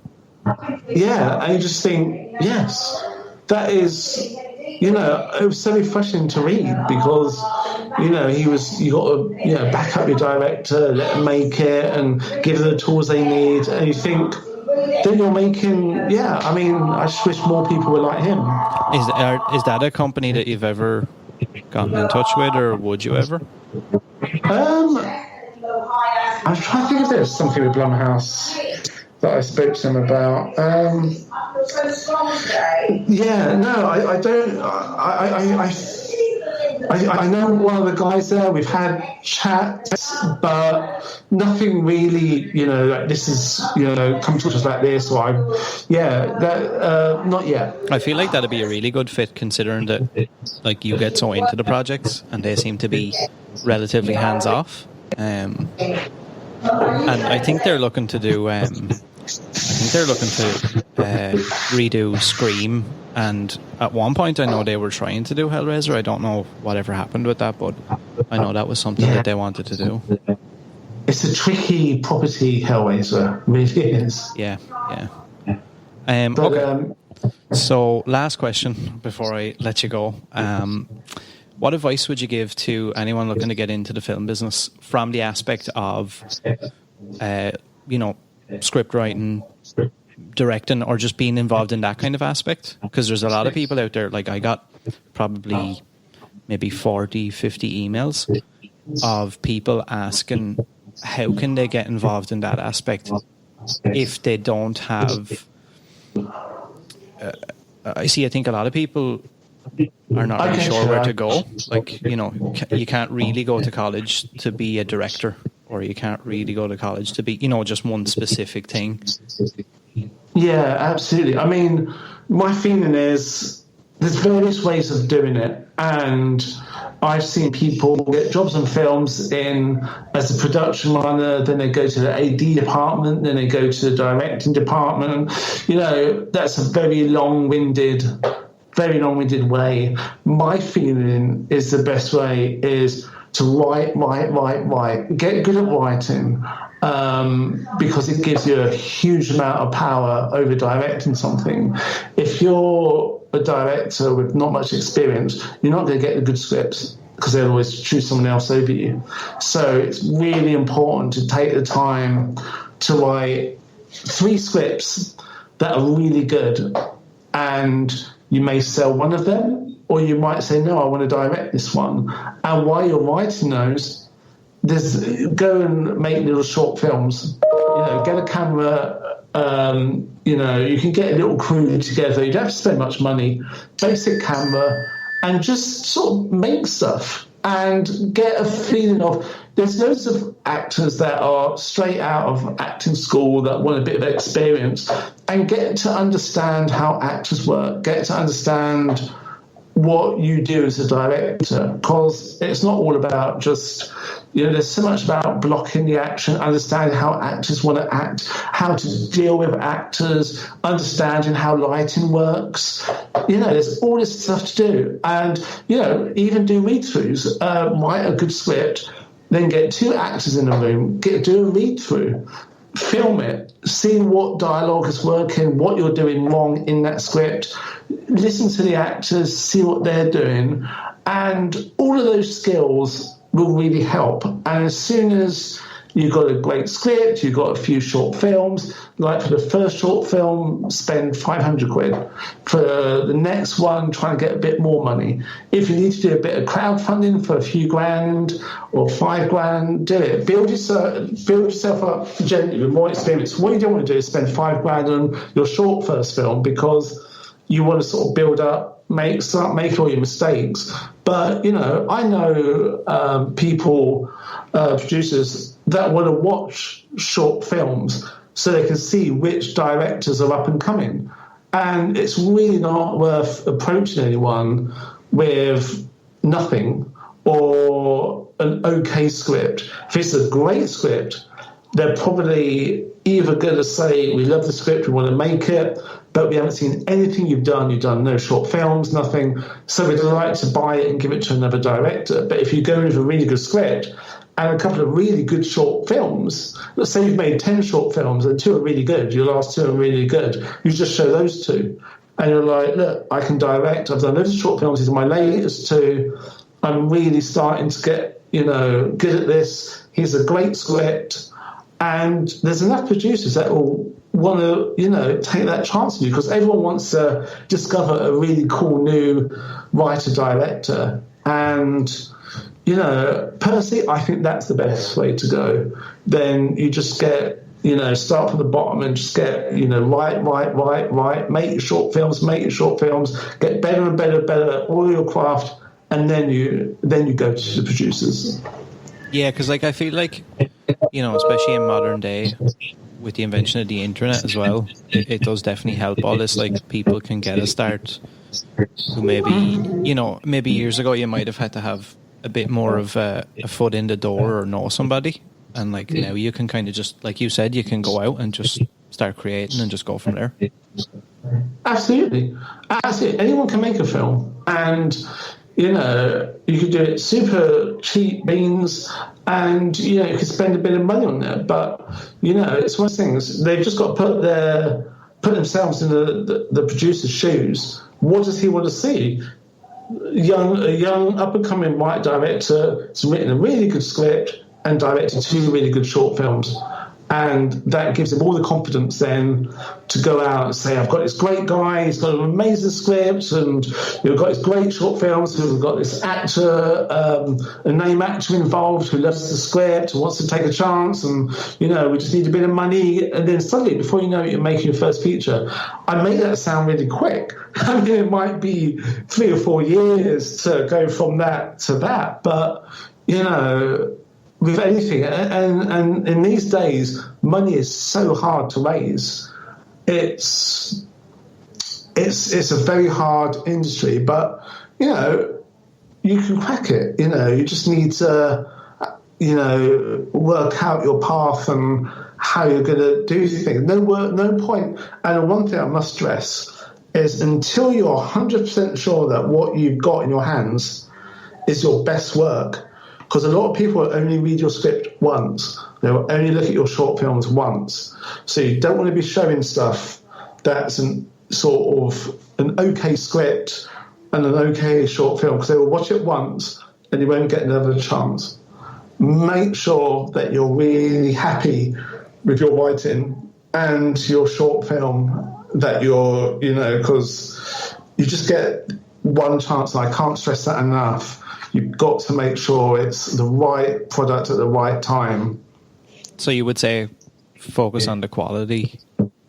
Yeah, and you just think, yes, that is, you know, it was so refreshing to read, because, you know, you got to, you know, back up your director, let them make it, and give them the tools they need, and you think, then you're making, I mean, I just wish more people were like him. Is that a company that you've ever gotten in touch with, or would you ever? I'm trying to think if there's something with Blumhouse that I spoke to them about. I don't. I know one of the guys there. We've had chats, but nothing really. You know, like, this is, you know, come talk to us about this, or not yet. I feel like that'd be a really good fit, considering that, like, you get so into the projects and they seem to be relatively hands off. And I think they're looking to do. Redo Scream, and at one point I know they were trying to do Hellraiser. I don't know whatever happened with that, but I know that was something that they wanted to do. It's a tricky property, Hellraiser, really is. Yeah. Okay. So, last question before I let you go. What advice would you give to anyone looking to get into the film business from the aspect of, you know, script writing, directing, or just being involved in that kind of aspect? Because there's a lot of people out there, like, I got probably maybe 40, 50 emails of people asking how can they get involved in that aspect if they don't have... I think a lot of people are not really sure where to go. Like, you know, you can't really go to college to be a director, or you can't really go to college to be, you know, just one specific thing. Yeah, absolutely. I mean, my feeling is there's various ways of doing it, and I've seen people get jobs on films as a production runner, then they go to the AD department, then they go to the directing department. That's a very long-winded way. My feeling is the best way is to write. Get good at writing, because it gives you a huge amount of power over directing something. If you're a director with not much experience, you're not going to get the good scripts because they'll always choose someone else over you. So it's really important to take the time to write 3 scripts that are really good, and you may sell one of them, or you might say, no, I want to direct this one. And while you're writing those, go and make little short films. Get a camera. You can get a little crew together. You don't have to spend much money. Basic camera, and just sort of make stuff and get a feeling of. There's loads of actors that are straight out of acting school that want a bit of experience, and get to understand how actors work. Get to understand what you do as a director, because it's not all about just, there's so much about blocking the action, understanding how actors want to act, how to deal with actors, understanding how lighting works. There's all this stuff to do. And, even do read-throughs, write a good script, then get 2 actors in a room, do a read-through, film it, see what dialogue is working, what you're doing wrong in that script, listen to the actors, see what they're doing, and all of those skills will really help. And as soon as you've got a great script, you've got a few short films, like for the first short film, spend 500 quid. For the next one, try and get a bit more money. If you need to do a bit of crowdfunding for a few grand or 5 grand, do it. Build yourself up gently with more experience. What you don't want to do is spend 5 grand on your short first film, because you want to sort of build up, start making all your mistakes. But, I know people, producers, that want to watch short films so they can see which directors are up and coming. And it's really not worth approaching anyone with nothing or an okay script. If it's a great script, they're probably either going to say, we love the script, we want to make it, but we haven't seen anything you've done. You've done no short films, nothing. So we'd like to buy it and give it to another director. But if you go in with a really good script and a couple of really good short films, let's say you've made 10 short films and 2 are really good, your last 2 are really good, you just show those 2. And you're like, look, I can direct. I've done loads of short films. These are my latest 2. I'm really starting to get, good at this. Here's a great script. And there's enough producers that will want to, take that chance on you, because everyone wants to discover a really cool new writer-director. And, personally, I think that's the best way to go. Then you just get, start from the bottom and just get, write, make your short films, get better and better at all your craft, and then you go to the producers. Yeah, because I feel like, especially in modern day, with the invention of the internet as well, it does definitely help all this. Like, people can get a start who maybe years ago you might have had to have a bit more of a foot in the door or know somebody, and now you can kind of just, like you said, you can go out and just start creating and just go from there. Absolutely. Anyone can make a film, and you could do it super cheap beans, and you could spend a bit of money on that. But it's one of those things. They've just got to put themselves in the producer's shoes. What does he want to see? A young up and coming white director has written a really good script and directed 2 really good short films. And that gives him all the confidence then to go out and say, I've got this great guy, he's got an amazing script, and we've got his great short films, we've got this actor, a name actor involved who loves the script and wants to take a chance, and, we just need a bit of money. And then suddenly, before you know it, you're making your first feature. I make that sound really quick. I mean, it might be 3 or 4 years to go from that to that, but, with anything, and in these days, money is so hard to raise. It's it's a very hard industry, but you can crack it. You just need to work out your path and how you're going to do things. No point. And one thing I must stress is until you're 100% sure that what you've got in your hands is your best work, because a lot of people will only read your script once. They will only look at your short films once. So you don't want to be showing stuff that's an okay script and an okay short film, because they will watch it once and you won't get another chance. Make sure that you're really happy with your writing and your short film, that you're, because you just get one chance, and I can't stress that enough. You've got to make sure it's the right product at the right time. So you would say focus on the quality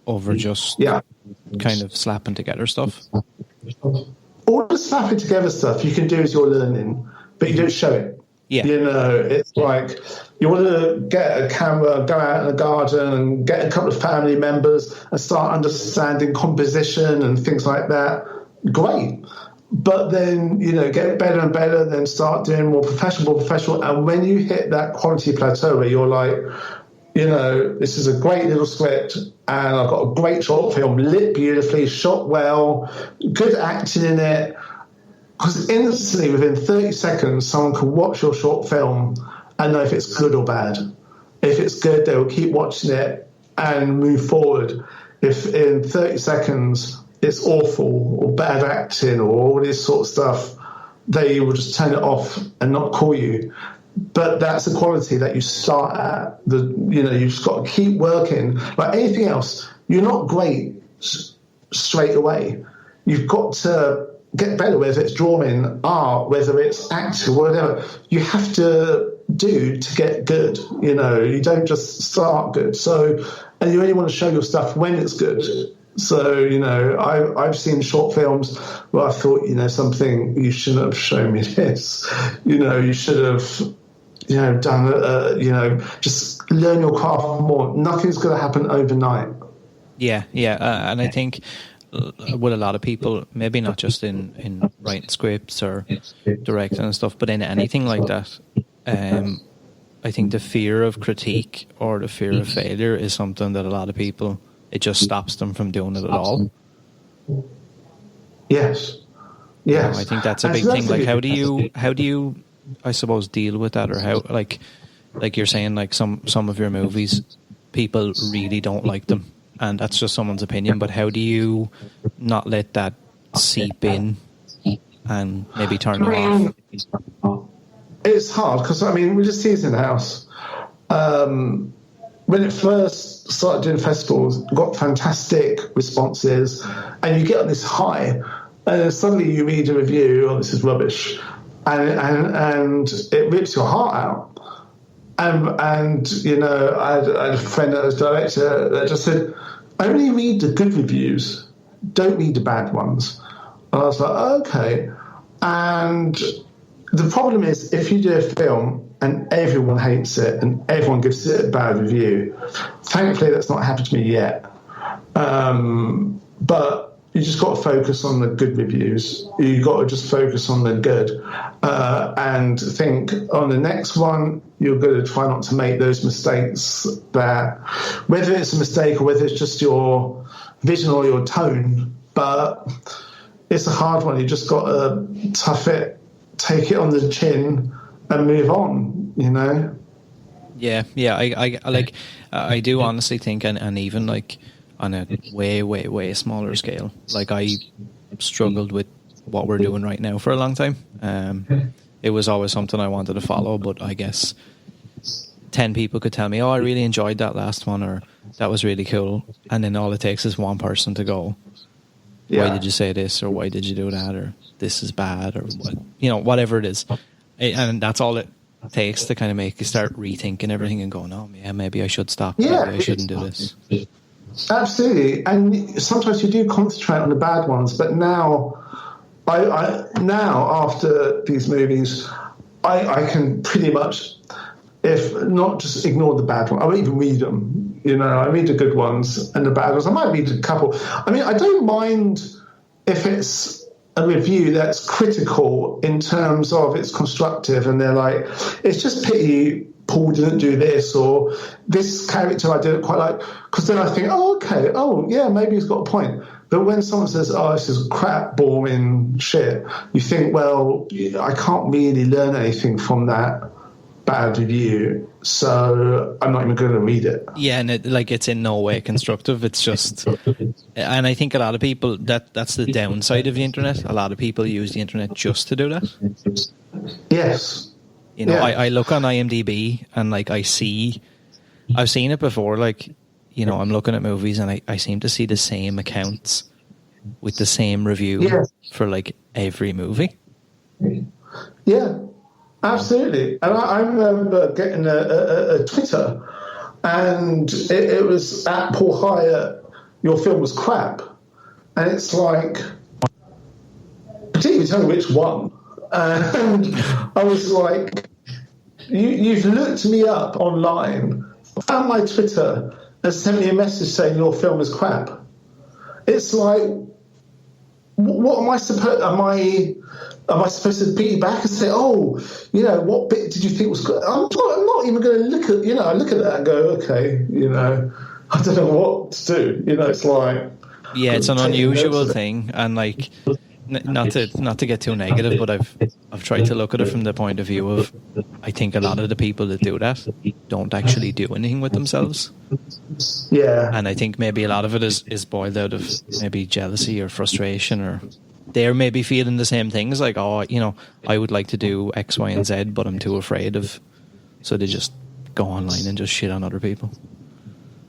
over just kind of slapping together stuff? All the slapping together stuff you can do as you're learning, but you don't show it. Yeah. It's like you want to get a camera, go out in the garden and get a couple of family members and start understanding composition and things like that. Great. But then, get better and better, then start doing more professional. And when you hit that quality plateau where you're like, this is a great little script and I've got a great short film, lit beautifully, shot well, good acting in it. Because instantly, within 30 seconds, someone can watch your short film and know if it's good or bad. If it's good, they will keep watching it and move forward. If in 30 seconds it's awful or bad acting or all this sort of stuff, they will just turn it off and not call you. But that's the quality that you start at. You've just got to keep working. Like anything else, you're not great straight away. You've got to get better, whether it's drawing, art, whether it's acting, whatever. You have to do to get good. You don't just start good. So, and you only want to show your stuff when it's good. So, I've seen short films where I thought, something, you shouldn't have shown me this. You should have, done, just learn your craft more. Nothing's going to happen overnight. Yeah. And I think with a lot of people, maybe not just in writing scripts or directing and stuff, but in anything like that, I think the fear of critique or the fear of failure is something that a lot of people, it just stops them from doing it at all. Yes. I think that's a big thing. Like, how do you, I suppose, deal with that, or how, like you're saying, like some of your movies, people really don't like them, and that's just someone's opinion. But how do you not let that seep in and maybe turn you off? It's hard because with the Seasoning House, when it first started doing festivals, got fantastic responses, and you get on this high, and then suddenly you read a review, this is rubbish, and it rips your heart out. And I had a friend that was director that just said, only read the good reviews, don't read the bad ones. And I was like, okay. And the problem is, if you do a film and everyone hates it and everyone gives it a bad review, thankfully that's not happened to me yet. But you just got to focus on the good reviews. You got to just focus on the good, and think on the next one you're going to try not to make those mistakes. That whether it's a mistake or whether it's just your vision or your tone, but it's a hard one. You just got to tough it, take it on the chin, and move on. Yeah. I do honestly think, and even like on a way, way, way smaller scale, like I struggled with what we're doing right now for a long time. It was always something I wanted to follow, but I guess 10 people could tell me, oh, I really enjoyed that last one, or that was really cool, and then all it takes is one person to go, why did you say this, or why did you do that, or this is bad, or what, whatever it is. And that's all it takes to kind of make you start rethinking everything and going, oh yeah, maybe I should stop, maybe I shouldn't do this. Absolutely. And sometimes you do concentrate on the bad ones, but now after these movies, I can pretty much, if not just ignore the bad ones, I won't even read them. I read the good ones and the bad ones. I might read a couple. I don't mind if it's a review that's critical in terms of it's constructive, and they're like, it's just pity Paul didn't do this, or this character I didn't quite like, because then I think, oh, okay, oh, yeah, maybe he's got a point. But when someone says, oh, this is crap, boring shit, you think, well, I can't really learn anything from that bad review, so I'm not even going to read it. Yeah, and it's in no way constructive. It's just, and I think a lot of people, that's the downside of the internet. A lot of people use the internet just to do that. Yes. You know, I look on IMDb and I've seen it before. I'm looking at movies and I seem to see the same accounts with the same review for every movie. Yeah, absolutely. And I remember getting a Twitter, and it was at Paul Hyett, your film was crap. And it's like, particularly tell me which one. And I was like, you've looked me up online, found my Twitter, and sent me a message saying your film is crap. It's like, what am I supposed? Am I supposed to beat you back and say, oh, what bit did you think was good? I'm not even going to look at, I look at that and go, okay, I don't know what to do. It's like, yeah, it's an unusual thing, and not to get too negative, but I've tried to look at it from the point of view of, I think a lot of the people that do that don't actually do anything with themselves. Yeah. And I think maybe a lot of it is boiled out of maybe jealousy or frustration, or they're maybe feeling the same things, like, oh, I would like to do X, Y, and Z, but I'm too afraid of, so they just go online and just shit on other people.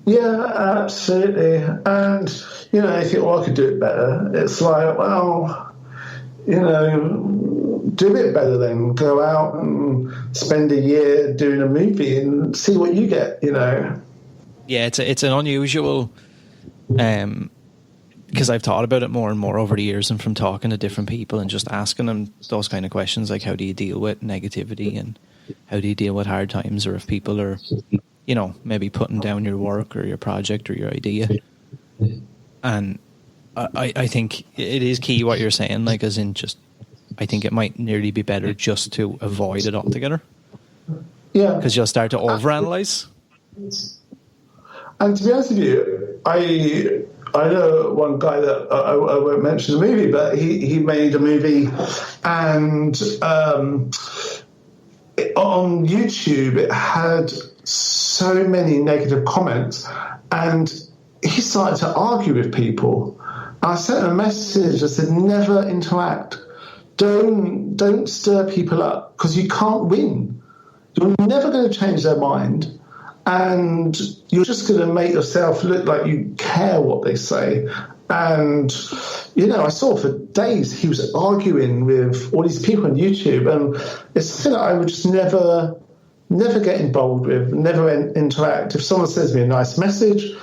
Yeah, absolutely. And, I think, well, I could do it better. It's like, well, do a bit better then. Go out and spend a year doing a movie and see what you get, Yeah, it's an unusual, because I've thought about it more and more over the years, and from talking to different people and just asking them those kind of questions, like how do you deal with negativity and how do you deal with hard times, or if people are, maybe putting down your work or your project or your idea. And I think it is key what you're saying, as in just, I think it might nearly be better just to avoid it altogether. Yeah. Because you'll start to overanalyze. And to be honest with you, I know one guy that I won't mention the movie, but he made a movie, and on YouTube it had so many negative comments, and he started to argue with people. I sent him a message. I said, never interact. Don't stir people up, because you can't win. You're never going to change their mind, and you're just going to make yourself look like you care what they say. And, I saw for days he was arguing with all these people on YouTube, and it's something that I would just never get involved with, never interact. If someone sends me a nice message,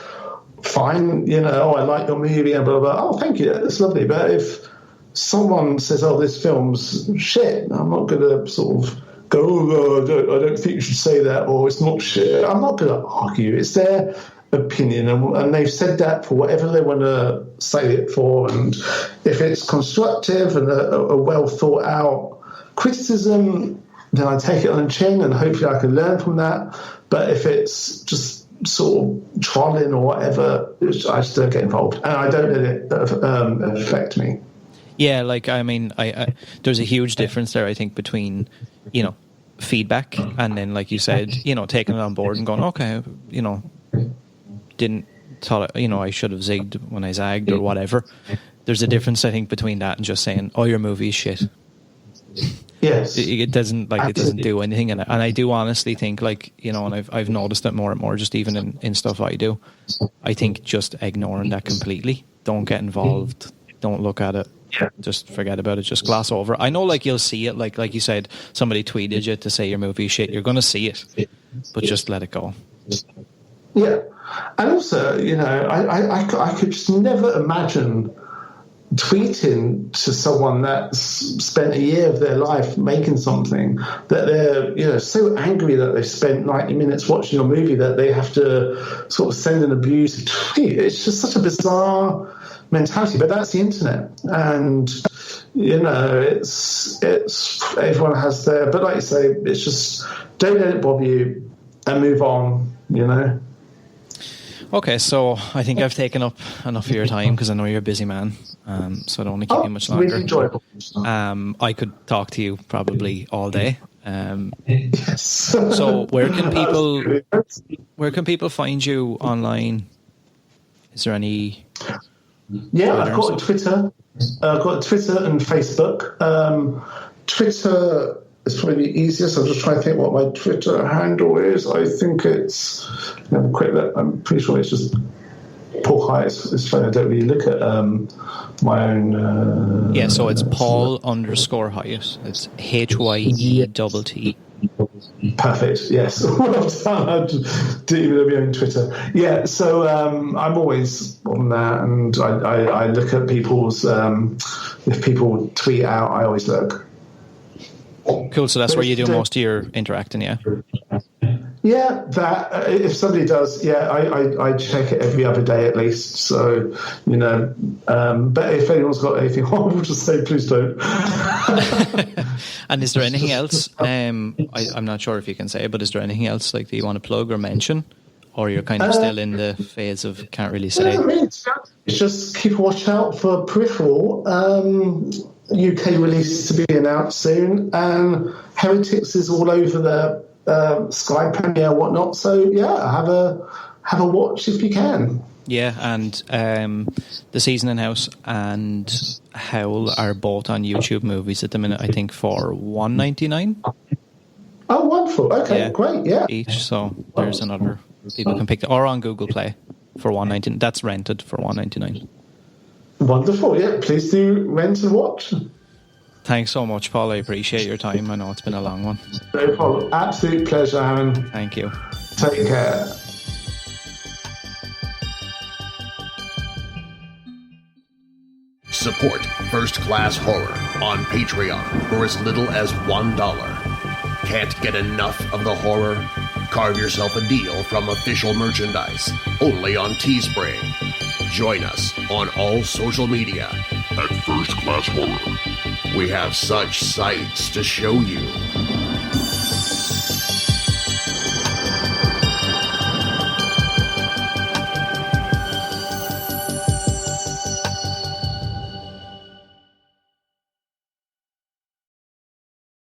fine, oh, I like your movie and blah, blah, oh, thank you, that's lovely. But if someone says, oh, this film's shit, I'm not going to sort of go, oh, I don't think you should say that, or it's not shit. I'm not going to argue. It's their opinion, and they've said that for whatever they want to say it for. And if it's constructive and a well thought out criticism, then I take it on the chin, and hopefully I can learn from that. But if it's just sort of trolling or whatever, I just don't get involved, and I don't let it affect me. Yeah, I there's a huge difference there, I think, between, feedback and then, like you said, taking it on board and going, okay, didn't thought, I should have zigged when I zagged or whatever. There's a difference, I think, between that and just saying, oh, your movie's shit. Yes. It doesn't do anything. And I do honestly think, and I've noticed it more and more, just even in stuff I do. I think just ignoring that completely. Don't get involved. Don't look at it. Yeah. Just forget about it. Just gloss over. I know, you'll see it. Like you said, somebody tweeted you to say your movie's shit. You're going to see it. But just let it go. Yeah. And also, I could just never imagine tweeting to someone that's spent a year of their life making something, that they're so angry that they've spent 90 minutes watching a movie that they have to sort of send an abusive tweet. It's just such a bizarre mentality, but that's the internet, and it's everyone has their, but like you say, it's just don't let it bother you and move on. Okay, so I think I've taken up enough of your time because I know you're a busy man, so I don't want to keep you much longer. Really enjoyable. I could talk to you probably all day. Yes. So where can people find you online? Is there any? Yeah, I've got Twitter. I've got Twitter and Facebook. Twitter is probably the easiest. I'm just trying to think what my Twitter handle is. I think it's. Have a quick look. I'm pretty sure it's just Paul Hyett. It's funny, I don't really look at my own. Yeah, so it's Paul _Hyett. It's HYETT. Perfect. Yes. Well done. I didn't even know my own Twitter. Yeah. So I'm always on that, and I look at people's. If people tweet out, I always look. Cool. So that's where you do most of your interacting, yeah. Yeah, that if somebody does, I check it every other day at least. So but if anyone's got anything horrible to say, please don't. And is there anything else? I'm not sure if you can say, but is there anything else that you want to plug or mention, or you're kind of still in the phase of can't really say? It's just keep a watch out for Peripheral. UK release to be announced soon, and Heretics is all over the Sky premiere, whatnot. So have a watch if you can. Yeah, and the Seasoning House and HOWL are both on YouTube Movies at the minute. I think for $1.99. Oh, wonderful! Okay, great. Yeah, each. So there's another people can pick, or on Google Play for $1.99. That's rented for $1.99. Wonderful. Yeah, please do rent and watch. Thanks so much, Paul. I appreciate your time. I know it's been a long one. No problem. Absolute pleasure, Aaron. Thank you. Take care. Support First Class Horror on Patreon for as little as $1. Can't get enough of the horror? Carve yourself a deal from official merchandise, only on Teespring. Join us on all social media at First Class Horror. We have such sights to show you.